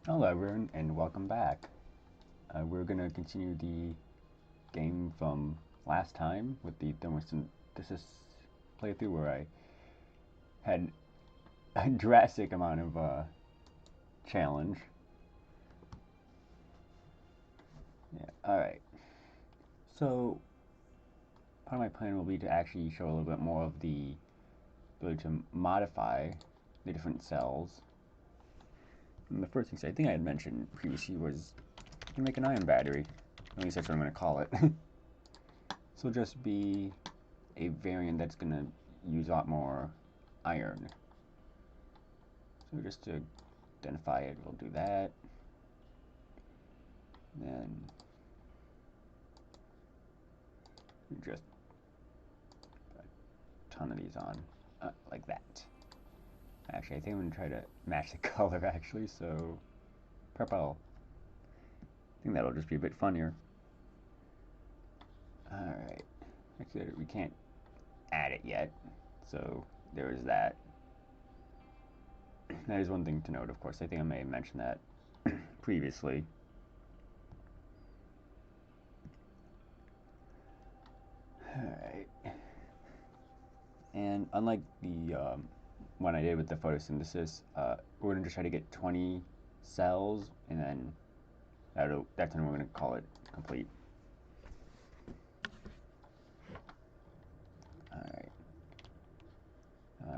Hello everyone and welcome back. We're going to continue the game from last time with the Thermosynthesis playthrough where I had a drastic amount of challenge. Yeah, alright. So, part of my plan will be to actually show a little bit more of the ability to modify the different cells. And the first thing I think I had mentioned previously was to make an ion battery. At least that's what I'm going to call it. So it'll just be a variant that's going to use a lot more iron. So just to identify it, we'll do that. Then just a ton of these on, like that. Actually, I think I'm going to try to match the color actually, so purple. I think that'll just be a bit funnier. Alright. Actually, we can't add it yet, so there is that. That is one thing to note, of course. I think I may have mentioned that previously. Alright. And unlike the one I did with the photosynthesis, we're going to just try to get 20 cells, and then that's when we're going to call it complete. Alright.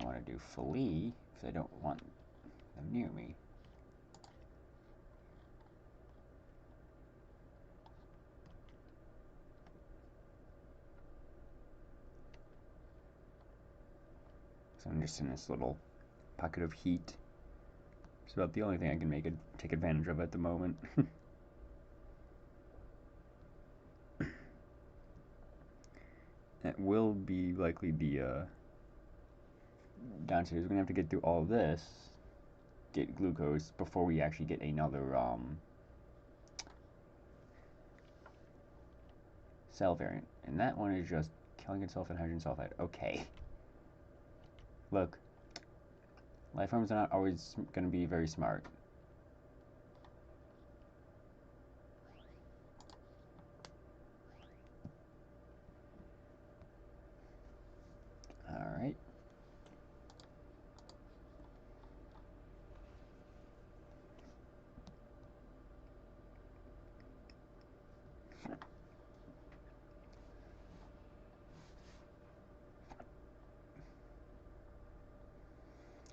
I want to do flee, because I don't want them near me. So I'm just in this little pocket of heat. It's about the only thing I can take advantage of at the moment. That will be likely the downstairs. We're gonna have to get through all of this, get glucose before we actually get another cell variant. And that one is just killing itself in hydrogen sulfide. Okay. Look, life forms are not always going to be very smart. Alright.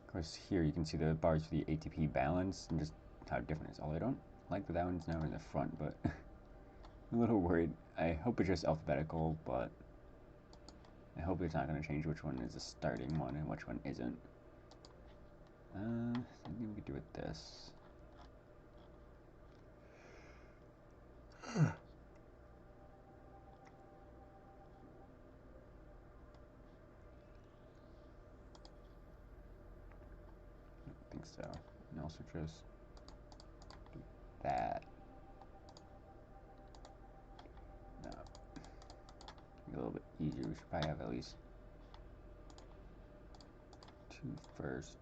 Of course, here you can see the bars for the ATP balance and just how different it is. Although I don't like that one's now in the front, but I'm a little worried. I hope it's just alphabetical, but I hope it's not going to change which one is the starting one and which one isn't. Something we could do with this. I think so. And also just do that. No. A little bit easier. We should probably have at least two first.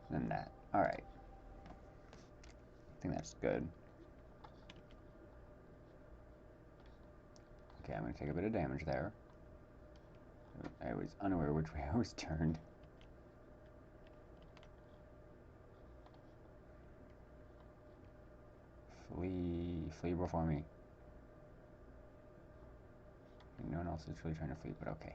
Then that. Alright. I think that's good. Okay, I'm going to take a bit of damage there. I was unaware which way I was turned. Flee before me. No one else is really trying to flee, but okay.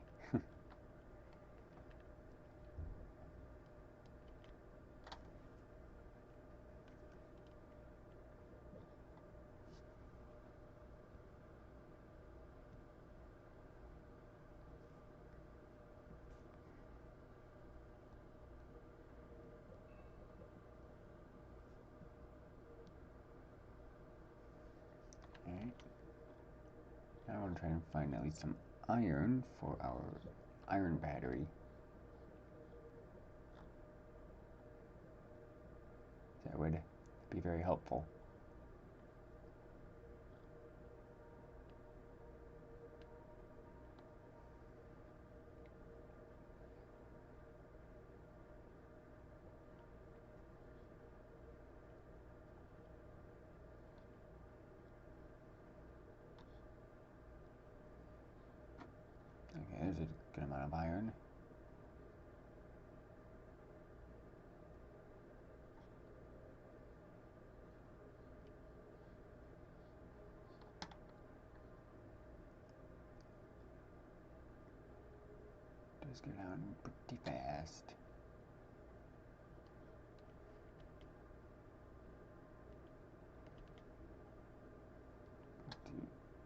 Alright. Now I want to try and find at least some iron for our iron battery. That would be very helpful. amount of iron. Does go down pretty fast.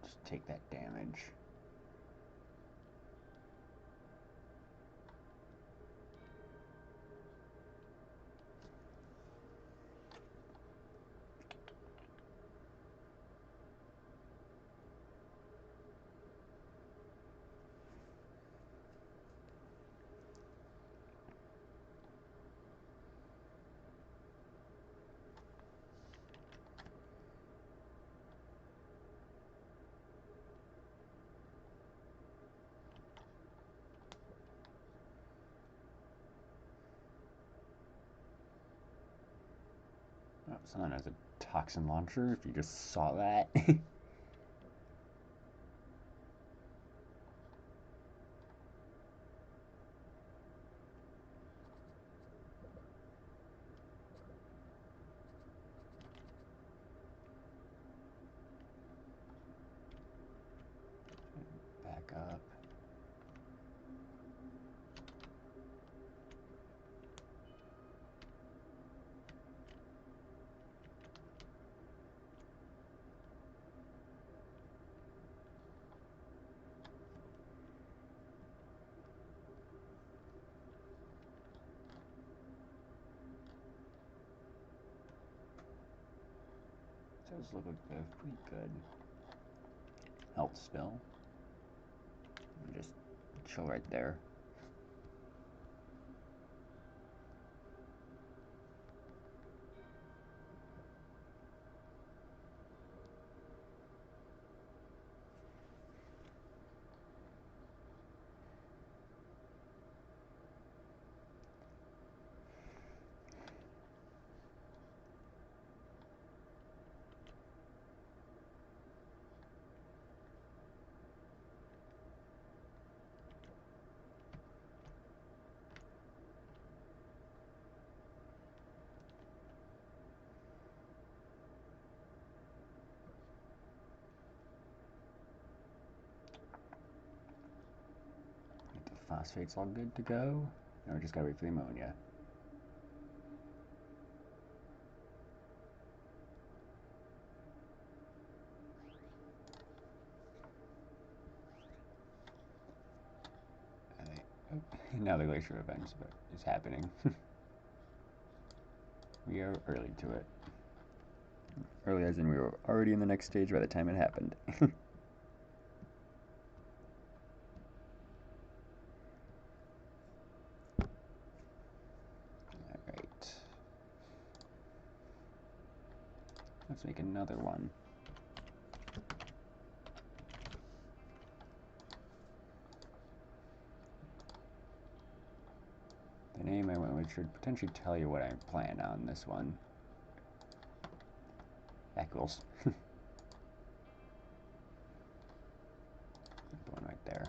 Just take that damage. Oh, someone has a toxin launcher, if you just saw that. Back up. Those look like they're pretty good. Health still. Just chill right there. Phosphate's all good to go. Now we just gotta wait for the ammonia. Oh, now the glacier event is happening. We are early to it. Early as in we were already in the next stage by the time it happened. Alright. Let's make another one. The name I went with should potentially tell you what I plan on this one. Equals. The one right there.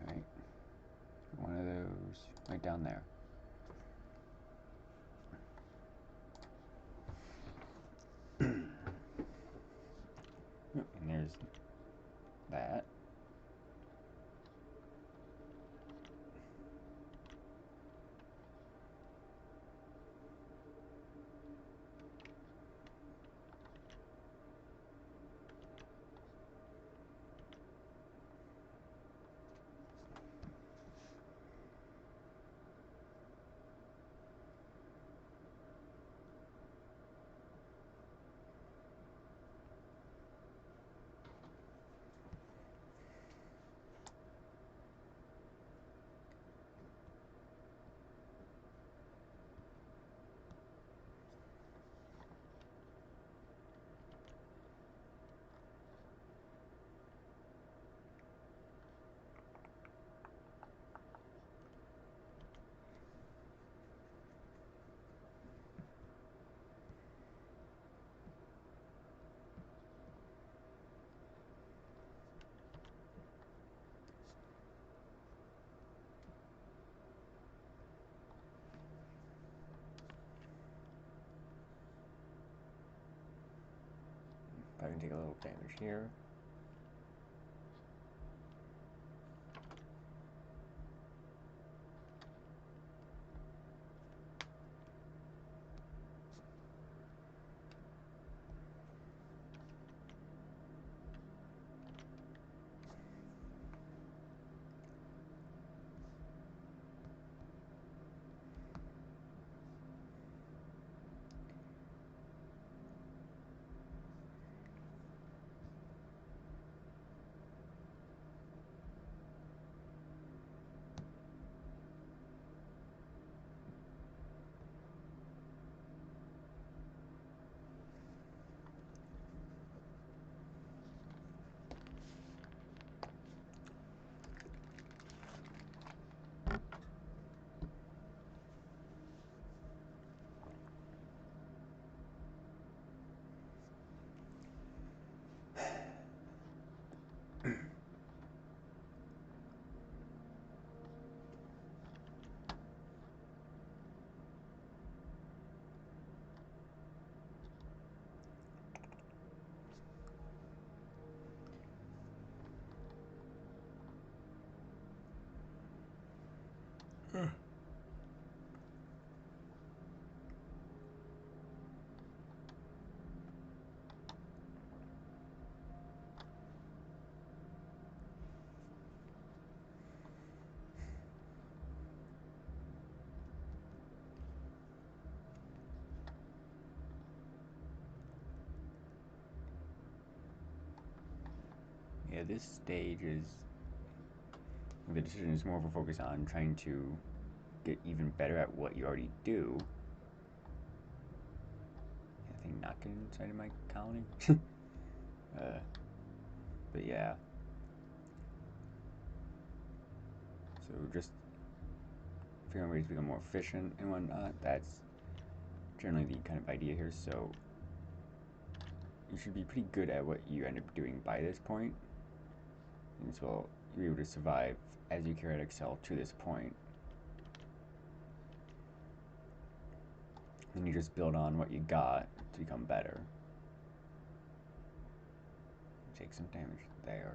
Alright. One of those right down there. And there's that. gonna take a little damage here. Yeah, this stage is, the decision is more of a focus on trying to get even better at what you already do. I think not getting inside of my colony. But yeah. So just figuring ways to become more efficient and whatnot. That's generally the kind of idea here. So you should be pretty good at what you end up doing by this point. And so you're able to survive as you carry out Excel to this point. Then you just build on what you got to become better. Take some damage there.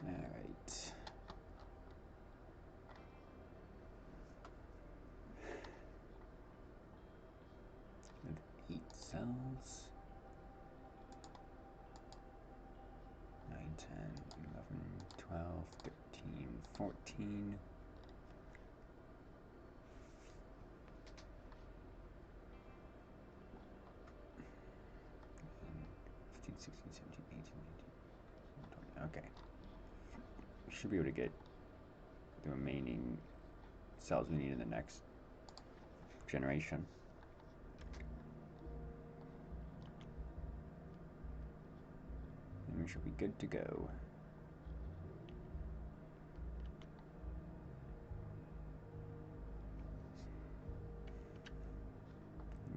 Alright. We have 8 cells. 9, 10, 11, 12, 13, 14. 15, 16, 17, 18, 19, 20. Okay. We should be able to get the remaining cells we need in the next generation. And we should be good to go.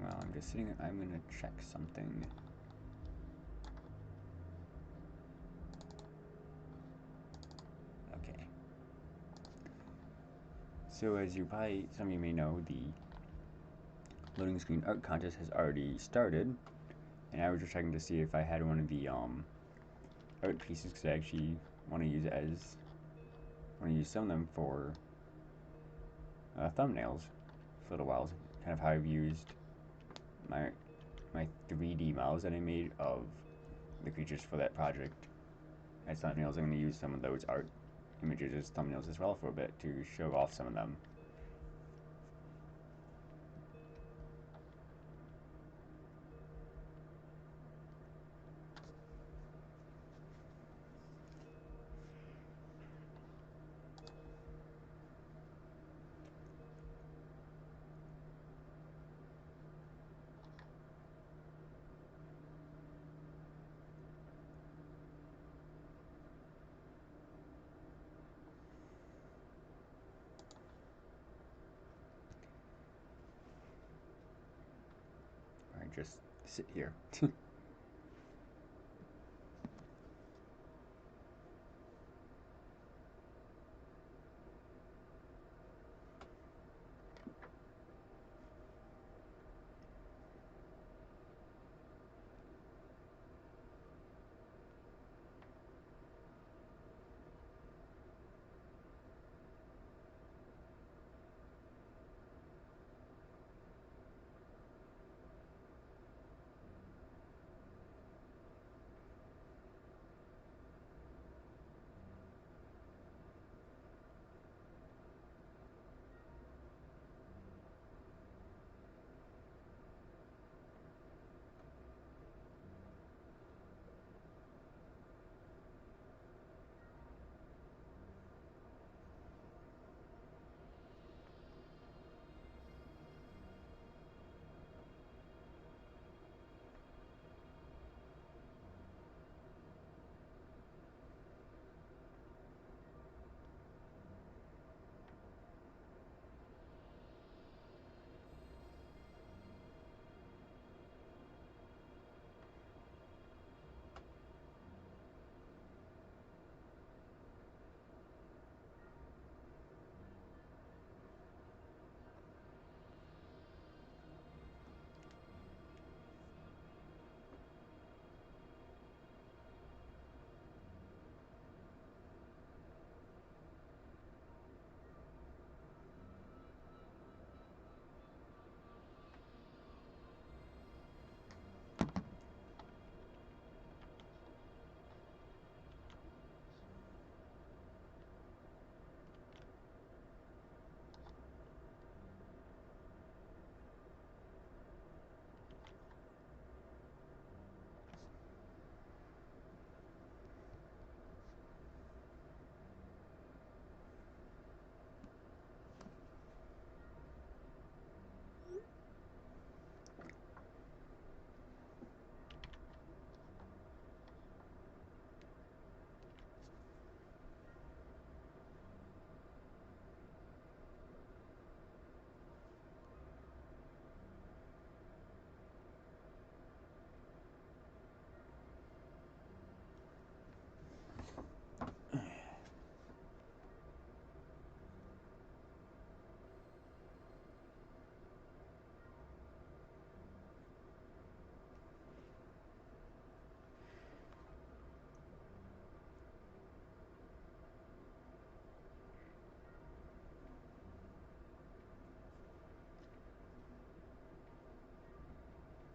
Well, I'm just sitting, I'm gonna check something. Okay. So as you probably, some of you may know, the loading screen art contest has already started, and I was just checking to see if I had one of the art pieces because I actually want to use some of them for thumbnails for a little while. Kind of how I've used my 3D models that I made of the creatures for that project as thumbnails. I'm going to use some of those art images as thumbnails as well for a bit to show off some of them. Just sit here.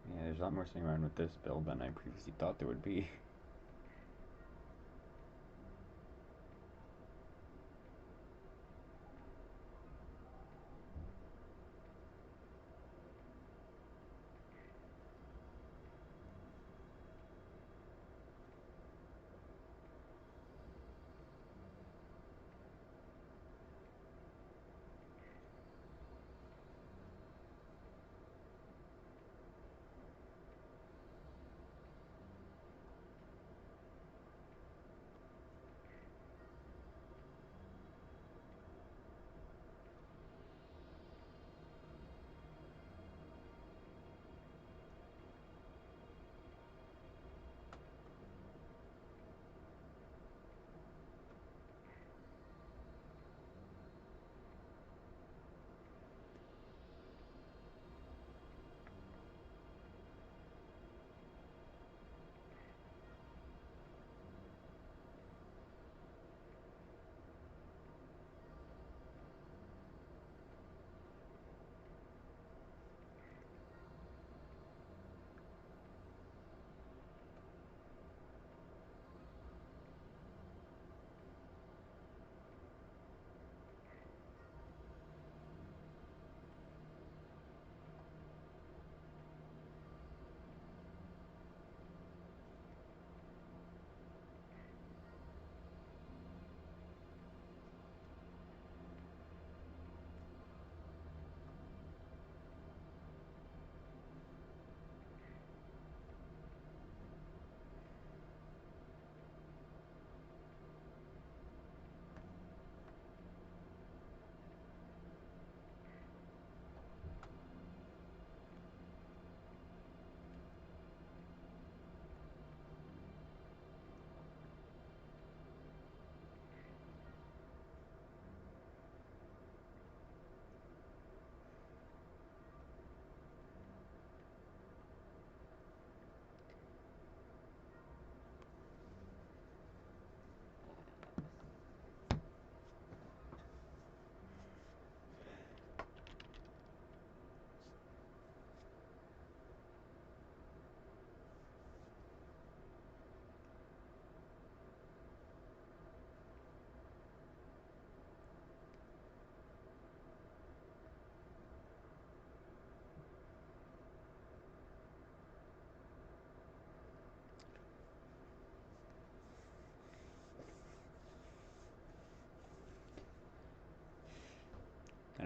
Yeah, there's a lot more sitting around with this build than I previously thought there would be.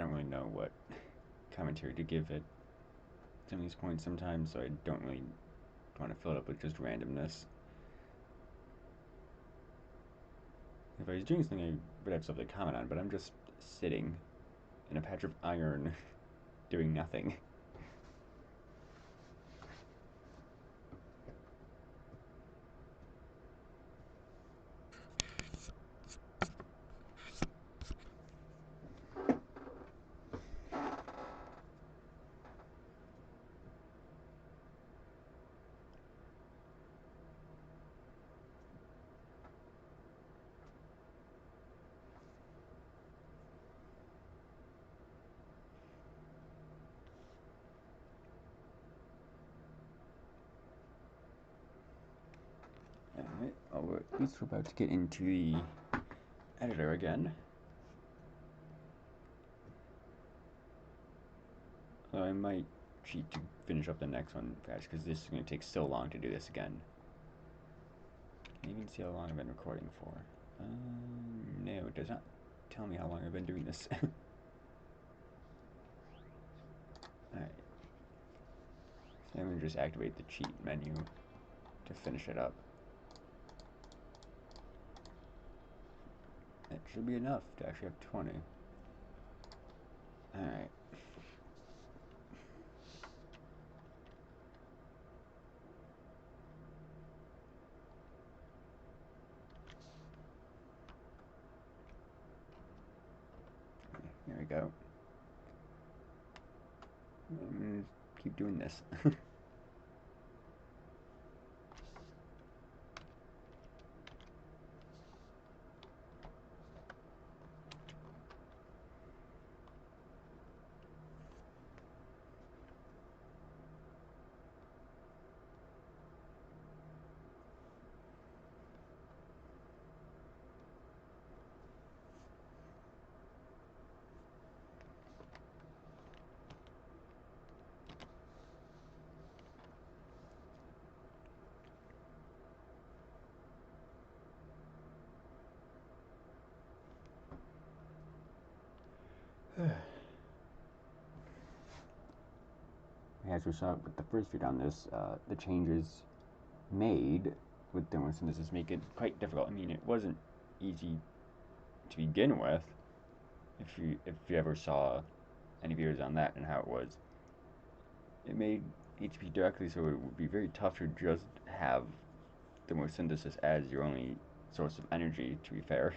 don't really know what commentary to give it at some of these points sometimes, so I don't really want to fill it up with just randomness. If I was doing something, I would have something to comment on, but I'm just sitting in a patch of iron doing nothing. Alright, at least we're about to get into the editor again. Although I might cheat to finish up the next one fast, because this is going to take so long to do this again. Can you even see how long I've been recording for? No, it does not tell me how long I've been doing this. Alright. So I'm going to just activate the cheat menu to finish it up. That should be enough to actually have 20. Alright. There we go. I'm going to keep doing this. As we saw with the first video on this, the changes made with thermosynthesis make it quite difficult. I mean, it wasn't easy to begin with. If you ever saw any videos on that and how it was, it made HP directly so it would be very tough to just have thermosynthesis as your only source of energy, to be fair.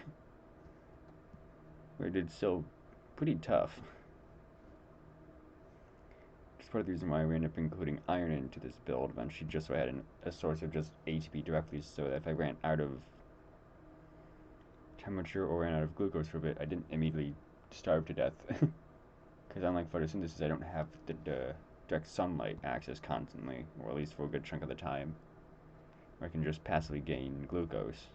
But it's still pretty tough. It's part of the reason why we ended up including iron into this build eventually, just so I had a source of just ATP directly, so that if I ran out of temperature or ran out of glucose for a bit, I didn't immediately starve to death. Because unlike photosynthesis, I don't have the direct sunlight access constantly, or at least for a good chunk of the time, where I can just passively gain glucose.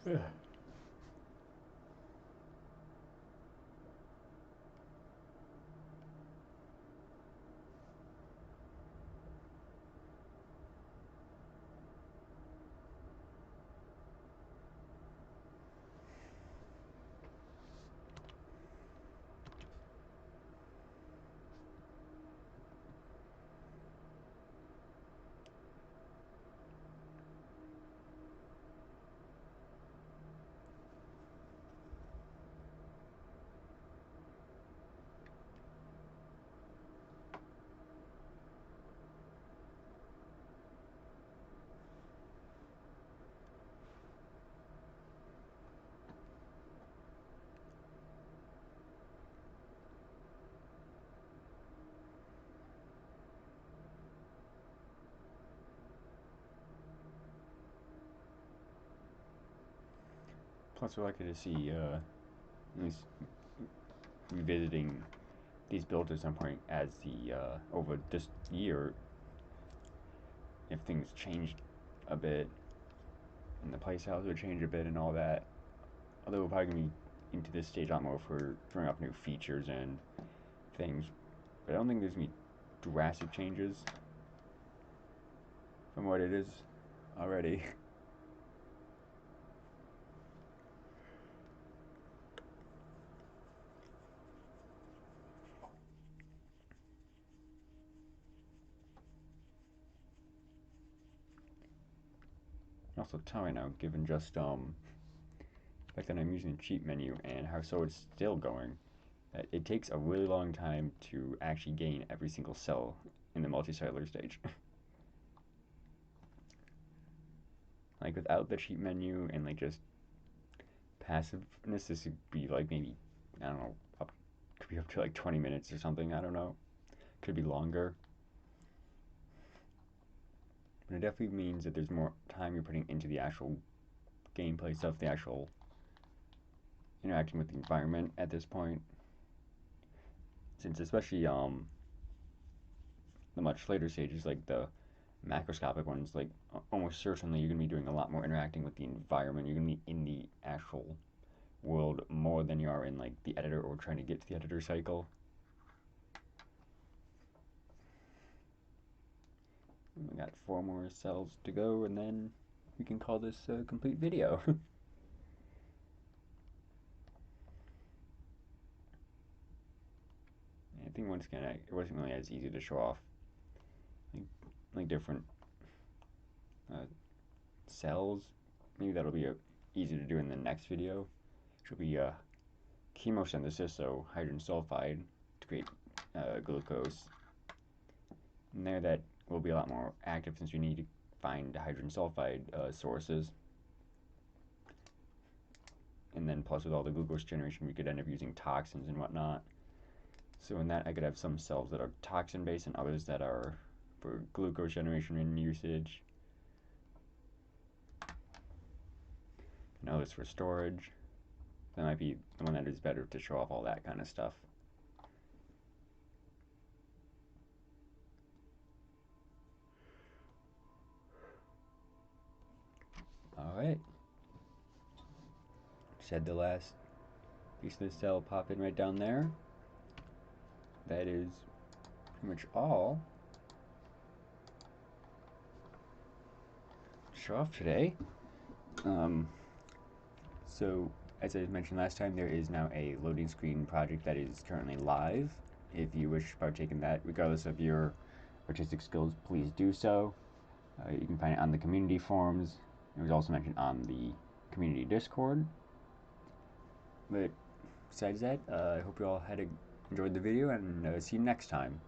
Yeah. Plus, we're likely to see at least revisiting these builds at some point as the over this year, if things changed a bit, and the playstyles would change a bit and all that. Although we're probably going to be into this stage a lot more for throwing off new features and things. But I don't think there's going to be drastic changes from what it is already. Also tell right now, given just the fact that I'm using the cheat menu and how so it's still going, that it takes a really long time to actually gain every single cell in the multicellular stage. Like without the cheat menu and like just passiveness, this would be like maybe, I don't know, could be up to like 20 minutes or something, I don't know. Could be longer. But it definitely means that there's more time you're putting into the actual gameplay stuff, the actual interacting with the environment at this point. Since especially the much later stages, like the macroscopic ones, like almost certainly you're going to be doing a lot more interacting with the environment. You're going to be in the actual world more than you are in like the editor or trying to get to the editor cycle. We got 4 more cells to go, and then we can call this a complete video. I think once again, it wasn't really as easy to show off like different cells. Maybe that'll be easy to do in the next video, which will be chemosynthesis, so hydrogen sulfide to create glucose. And there, that will be a lot more active since you need to find hydrogen sulfide sources. And then plus with all the glucose generation, we could end up using toxins and whatnot. So in that, I could have some cells that are toxin-based and others that are for glucose generation and usage. And others for storage. That might be the one that is better to show off all that kind of stuff. Alright. Just had the last piece of the cell pop in right down there. That is pretty much all to show off today. So, as I mentioned last time, there is now a loading screen project that is currently live. If you wish to partake in that, regardless of your artistic skills, please do so. You can find it on the community forums. It was also mentioned on the community Discord. But besides that, I hope you all enjoyed the video, and see you next time.